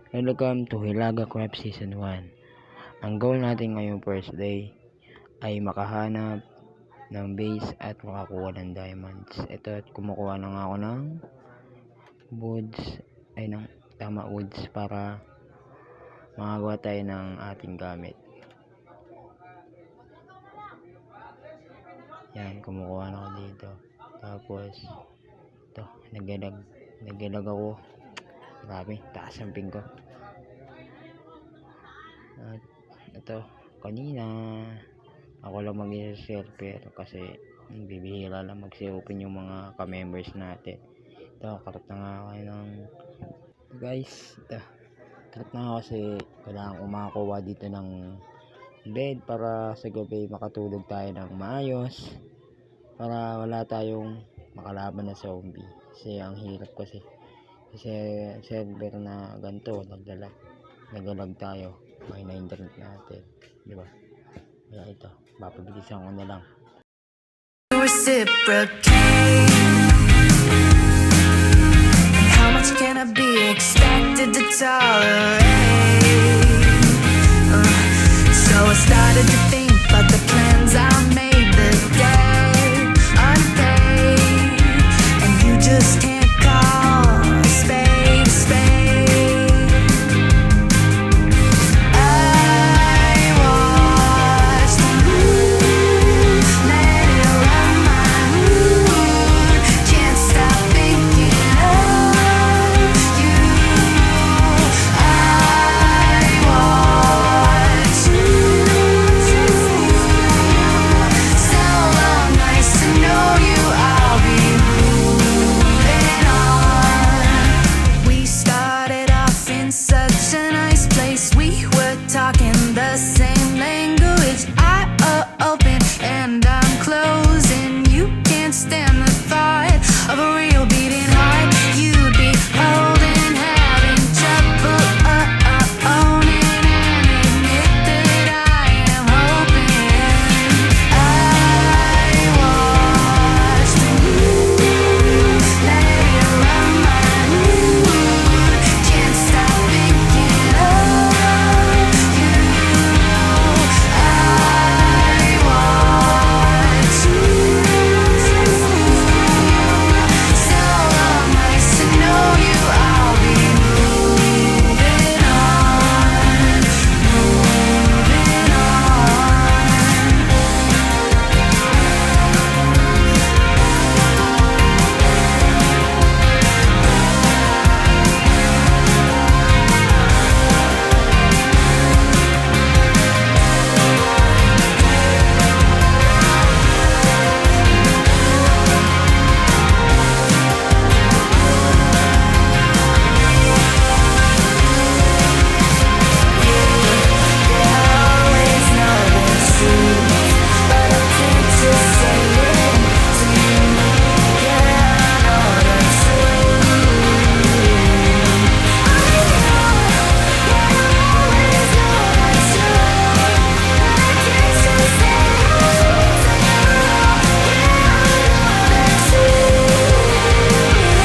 Welcome to Hilaga Craft Season 1. Ang goal natin ngayong first day ay makahanap ng base at makakuha ng diamonds. Ito, at kumukuha na nga ako ng woods, woods para makagawa tayo ng ating gamit. Yan, kumukuha na ako dito. Tapos ito, naglalag ako. Grabe, taas ang ping ko. At ito, kanina ako lang mag-i-server kasi bibihira lang mag-open yung mga ka-members natin. Ito, karot na nga ako ng guys. Ito, karot na ako kasi kailangan kumakuha dito ng bed para sa gabi makatulog tayo ng maayos, para wala tayong makalaban na zombie. Kasi ang hirap kasi server na ganito, naglalag tayo, may na internet natin, di ba? Kaya ito, papabilisan ko na lang. Reciprocate. How much can I be expected to tolerate? So I started to think about the plans I made the day unpaid, and you just can't call a spade a spade. I watched the moon, let it run my mood, can't stop thinking of you. I watch you. So long, nice to know you. I'll be moving on. We started off in such a nice place. We were talking the same language. I open and I'm closing. You can't stand the thought of a real beating heart. You'd be holding, having trouble owning and admit that I am hoping. I watched the moon, let it run my mood, can't stop thinking of you. I watch you. So long, nice to know you. I'll be moving on, moving on. Always know the truth, but I can't just say it to you. Yeah, I know the truth. I always know the truth, but I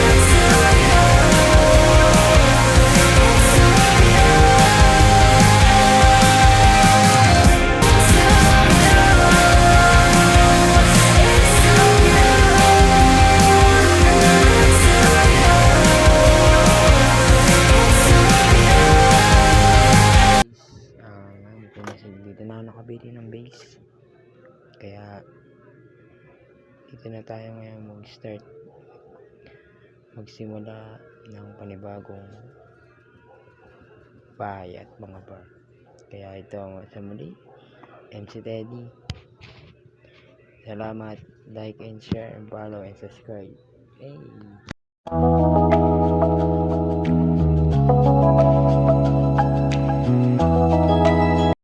can't just say it to you. Yeah, I know the Dito na ako nakabili ng base, kaya dito na tayo ngayon magsimula ng panibagong bahay at mga bar. Kaya ito sa muli, MC Teddy. Salamat, like and share and follow and subscribe. Hey!